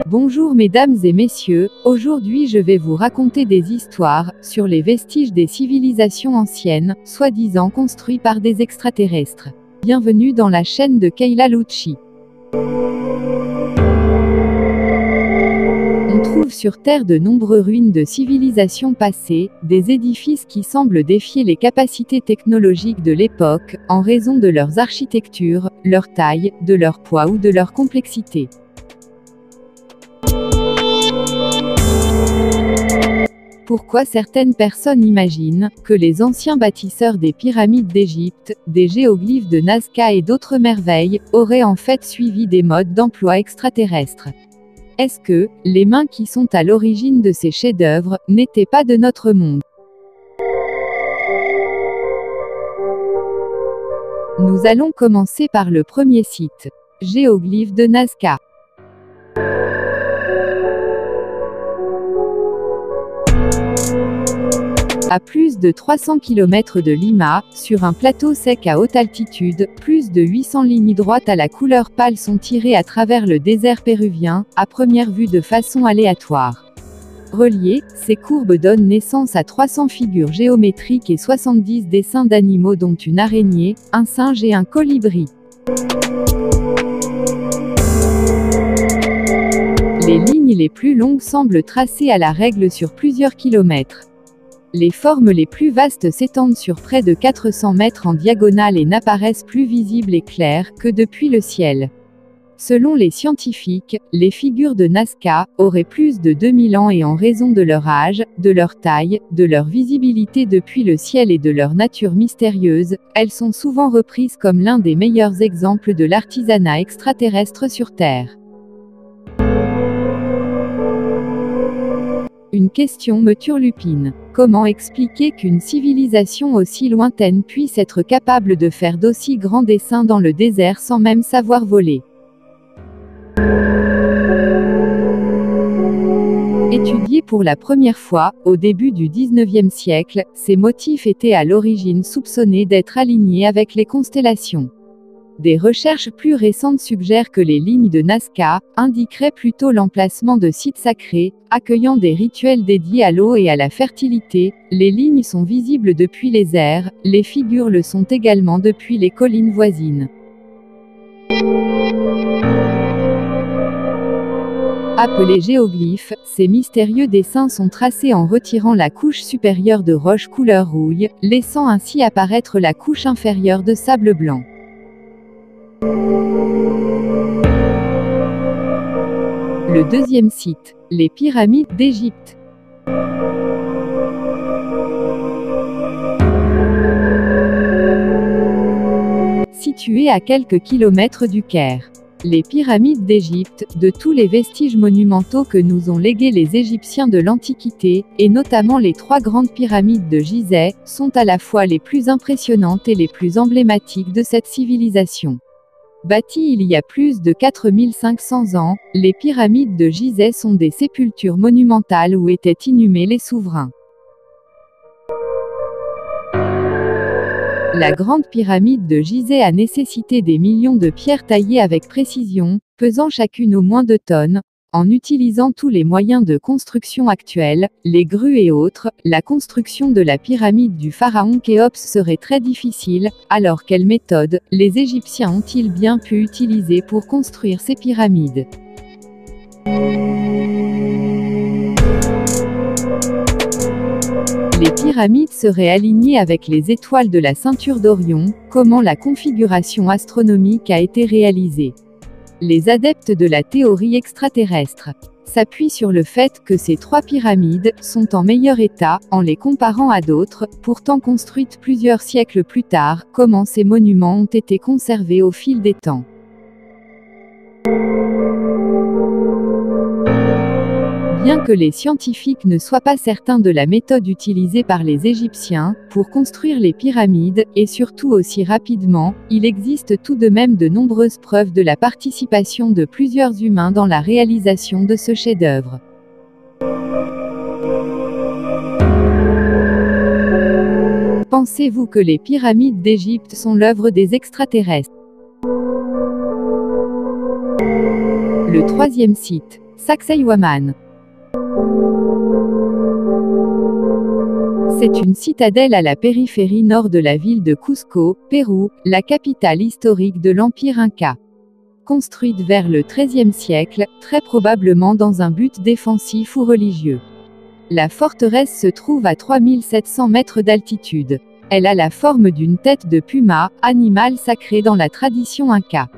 Bonjour mesdames et messieurs, aujourd'hui je vais vous raconter des histoires sur les vestiges des civilisations anciennes, soi-disant construits par des extraterrestres. Bienvenue dans la chaîne de Keila Lucci. On trouve sur Terre de nombreuses ruines de civilisations passées, des édifices qui semblent défier les capacités technologiques de l'époque, en raison de leurs architectures, leur taille, de leur poids ou de leur complexité. Pourquoi certaines personnes imaginent que les anciens bâtisseurs des pyramides d'Égypte, des géoglyphes de Nazca et d'autres merveilles, auraient en fait suivi des modes d'emploi extraterrestres? Est-ce que les mains qui sont à l'origine de ces chefs-d'œuvre n'étaient pas de notre monde? Nous allons commencer par le premier site. Géoglyphes de Nazca. À plus de 300 km de Lima, sur un plateau sec à haute altitude, plus de 800 lignes droites à la couleur pâle sont tirées à travers le désert péruvien, à première vue de façon aléatoire. Reliées, ces courbes donnent naissance à 300 figures géométriques et 70 dessins d'animaux dont une araignée, un singe et un colibri. Les lignes les plus longues semblent tracées à la règle sur plusieurs kilomètres. Les formes les plus vastes s'étendent sur près de 400 mètres en diagonale et n'apparaissent plus visibles et claires que depuis le ciel. Selon les scientifiques, les figures de Nazca auraient plus de 2000 ans et en raison de leur âge, de leur taille, de leur visibilité depuis le ciel et de leur nature mystérieuse, elles sont souvent reprises comme l'un des meilleurs exemples de l'artisanat extraterrestre sur Terre. Une question me turlupine. Comment expliquer qu'une civilisation aussi lointaine puisse être capable de faire d'aussi grands dessins dans le désert sans même savoir voler? Étudiés pour la première fois, au début du XIXe siècle, ces motifs étaient à l'origine soupçonnés d'être alignés avec les constellations. Des recherches plus récentes suggèrent que les lignes de Nazca indiqueraient plutôt l'emplacement de sites sacrés, accueillant des rituels dédiés à l'eau et à la fertilité. Les lignes sont visibles depuis les airs, les figures le sont également depuis les collines voisines. Appelés géoglyphes, ces mystérieux dessins sont tracés en retirant la couche supérieure de roche couleur rouille, laissant ainsi apparaître la couche inférieure de sable blanc. Le deuxième site, les pyramides d'Égypte. Situées à quelques kilomètres du Caire. Les pyramides d'Égypte, de tous les vestiges monumentaux que nous ont légués les Égyptiens de l'Antiquité, et notamment les trois grandes pyramides de Gizeh, sont à la fois les plus impressionnantes et les plus emblématiques de cette civilisation. Bâties il y a plus de 4500 ans, les pyramides de Gizeh sont des sépultures monumentales où étaient inhumés les souverains. La grande pyramide de Gizeh a nécessité des millions de pierres taillées avec précision, pesant chacune au moins 2 tonnes. En utilisant tous les moyens de construction actuels, les grues et autres, la construction de la pyramide du pharaon Khéops serait très difficile. Alors quelle méthode les Égyptiens ont-ils bien pu utiliser pour construire ces pyramides? Les pyramides seraient alignées avec les étoiles de la ceinture d'Orion. Comment la configuration astronomique a été réalisée? Les adeptes de la théorie extraterrestre s'appuient sur le fait que ces trois pyramides sont en meilleur état, en les comparant à d'autres, pourtant construites plusieurs siècles plus tard. Comment ces monuments ont été conservés au fil des temps? Bien que les scientifiques ne soient pas certains de la méthode utilisée par les Égyptiens pour construire les pyramides, et surtout aussi rapidement, il existe tout de même de nombreuses preuves de la participation de plusieurs humains dans la réalisation de ce chef-d'œuvre. Pensez-vous que les pyramides d'Égypte sont l'œuvre des extraterrestres? Le troisième site, Sacsayhuaman. C'est une citadelle à la périphérie nord de la ville de Cusco, Pérou, la capitale historique de l'Empire Inca. Construite vers le XIIIe siècle, très probablement dans un but défensif ou religieux. La forteresse se trouve à 3700 mètres d'altitude. Elle a la forme d'une tête de puma, animal sacré dans la tradition inca.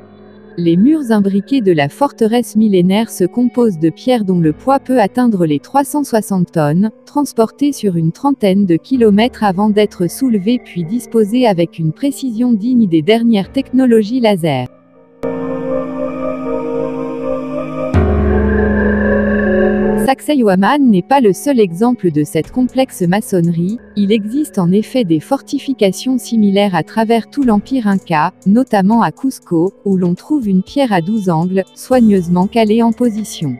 Les murs imbriqués de la forteresse millénaire se composent de pierres dont le poids peut atteindre les 360 tonnes, transportées sur une trentaine de kilomètres avant d'être soulevées puis disposées avec une précision digne des dernières technologies laser. Sacsayhuaman n'est pas le seul exemple de cette complexe maçonnerie, il existe en effet des fortifications similaires à travers tout l'Empire Inca, notamment à Cusco, où l'on trouve une pierre à 12 angles, soigneusement calée en position.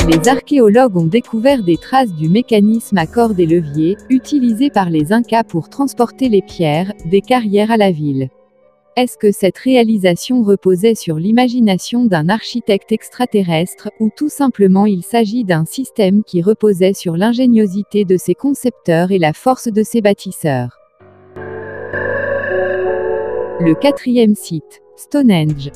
Les archéologues ont découvert des traces du mécanisme à cordes et leviers, utilisé par les Incas pour transporter les pierres, des carrières à la ville. Est-ce que cette réalisation reposait sur l'imagination d'un architecte extraterrestre, ou tout simplement il s'agit d'un système qui reposait sur l'ingéniosité de ses concepteurs et la force de ses bâtisseurs? Le quatrième site, Stonehenge.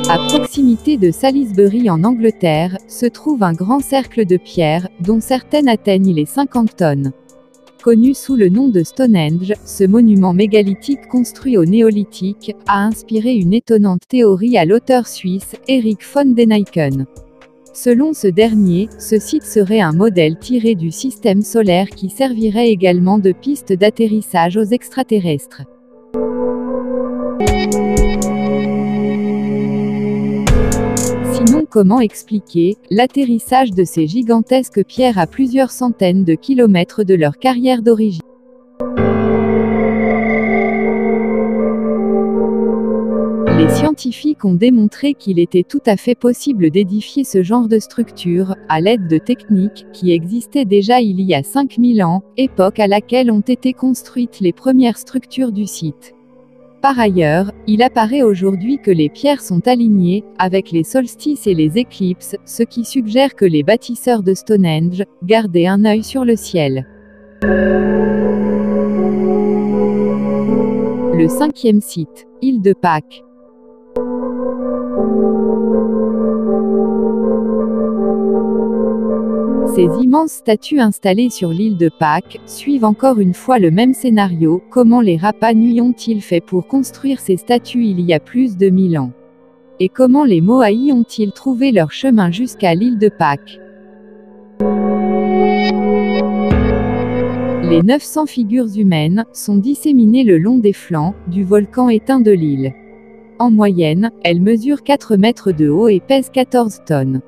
À proximité de Salisbury en Angleterre, se trouve un grand cercle de pierres, dont certaines atteignent les 50 tonnes. Connu sous le nom de Stonehenge, ce monument mégalithique construit au néolithique, a inspiré une étonnante théorie à l'auteur suisse, Erich von Däniken. Selon ce dernier, ce site serait un modèle tiré du système solaire qui servirait également de piste d'atterrissage aux extraterrestres. Sinon, comment expliquer l'atterrissage de ces gigantesques pierres à plusieurs centaines de kilomètres de leur carrière d'origine? Les scientifiques ont démontré qu'il était tout à fait possible d'édifier ce genre de structure, à l'aide de techniques qui existaient déjà il y a 5000 ans, époque à laquelle ont été construites les premières structures du site. Par ailleurs, il apparaît aujourd'hui que les pierres sont alignées, avec les solstices et les éclipses, ce qui suggère que les bâtisseurs de Stonehenge gardaient un œil sur le ciel. Le cinquième site, île de Pâques. Ces immenses statues installées sur l'île de Pâques suivent encore une fois le même scénario. Comment les Rapa Nui ont-ils fait pour construire ces statues il y a plus de 1000 ans? Et comment les Moai ont-ils trouvé leur chemin jusqu'à l'île de Pâques? Les 900 figures humaines sont disséminées le long des flancs du volcan éteint de l'île. En moyenne, elles mesurent 4 mètres de haut et pèsent 14 tonnes.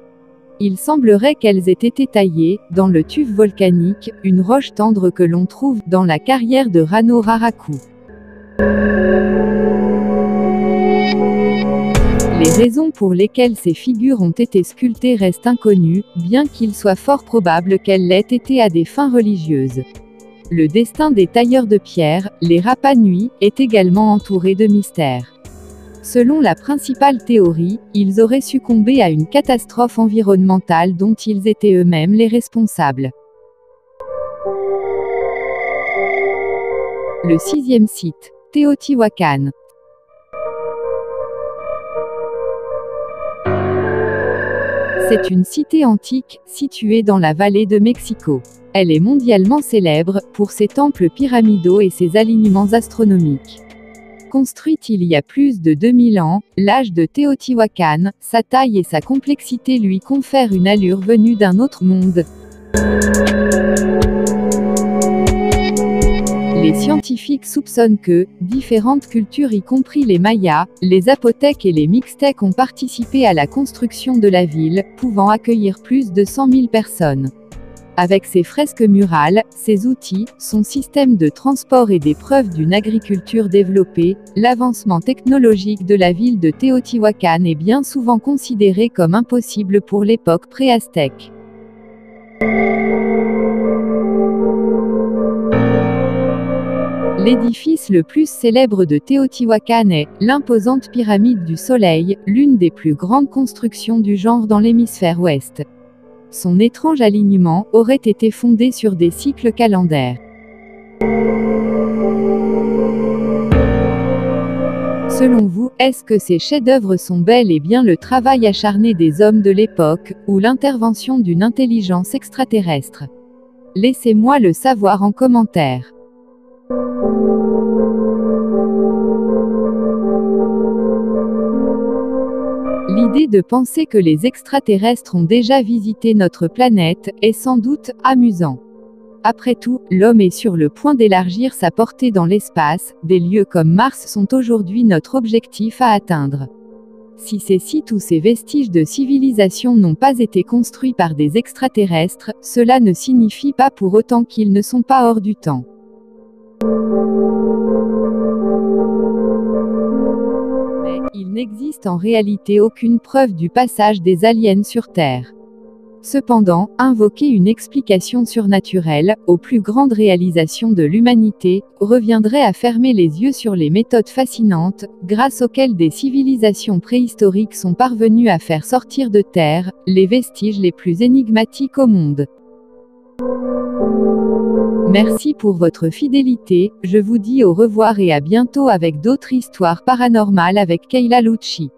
Il semblerait qu'elles aient été taillées, dans le tuf volcanique, une roche tendre que l'on trouve dans la carrière de Rano Raraku. Les raisons pour lesquelles ces figures ont été sculptées restent inconnues, bien qu'il soit fort probable qu'elles l'aient été à des fins religieuses. Le destin des tailleurs de pierre, les Rapa Nui, est également entouré de mystères. Selon la principale théorie, ils auraient succombé à une catastrophe environnementale dont ils étaient eux-mêmes les responsables. Le sixième site, Teotihuacan. C'est une cité antique, située dans la vallée de Mexico. Elle est mondialement célèbre, pour ses temples pyramidaux et ses alignements astronomiques. Construite il y a plus de 2000 ans, l'âge de Teotihuacan, sa taille et sa complexité lui confèrent une allure venue d'un autre monde. Les Les scientifiques soupçonnent que différentes cultures, y compris les Mayas, les Zapotèques et les Mixtèques, ont participé à la construction de la ville, pouvant accueillir plus de 100 000 personnes. Avec ses fresques murales, ses outils, son système de transport et des preuves d'une agriculture développée, l'avancement technologique de la ville de Teotihuacan est bien souvent considéré comme impossible pour l'époque pré-aztèque. L'édifice le plus célèbre de Teotihuacan est l'imposante pyramide du Soleil, l'une des plus grandes constructions du genre dans l'hémisphère ouest. Son étrange alignement aurait été fondé sur des cycles calendaires. Selon vous, est-ce que ces chefs-d'œuvre sont bel et bien le travail acharné des hommes de l'époque, ou l'intervention d'une intelligence extraterrestre? Laissez-moi le savoir en commentaire. L'idée de penser que les extraterrestres ont déjà visité notre planète est sans doute amusant. Après tout, l'homme est sur le point d'élargir sa portée dans l'espace, des lieux comme Mars sont aujourd'hui notre objectif à atteindre. Si ces sites ou ces vestiges de civilisation n'ont pas été construits par des extraterrestres, cela ne signifie pas pour autant qu'ils ne sont pas hors du temps. Il n'existe en réalité aucune preuve du passage des aliens sur Terre. Cependant, invoquer une explication surnaturelle, aux plus grandes réalisations de l'humanité, reviendrait à fermer les yeux sur les méthodes fascinantes, grâce auxquelles des civilisations préhistoriques sont parvenues à faire sortir de Terre les vestiges les plus énigmatiques au monde. Merci pour votre fidélité, je vous dis au revoir et à bientôt avec d'autres histoires paranormales avec Kayla Lucci.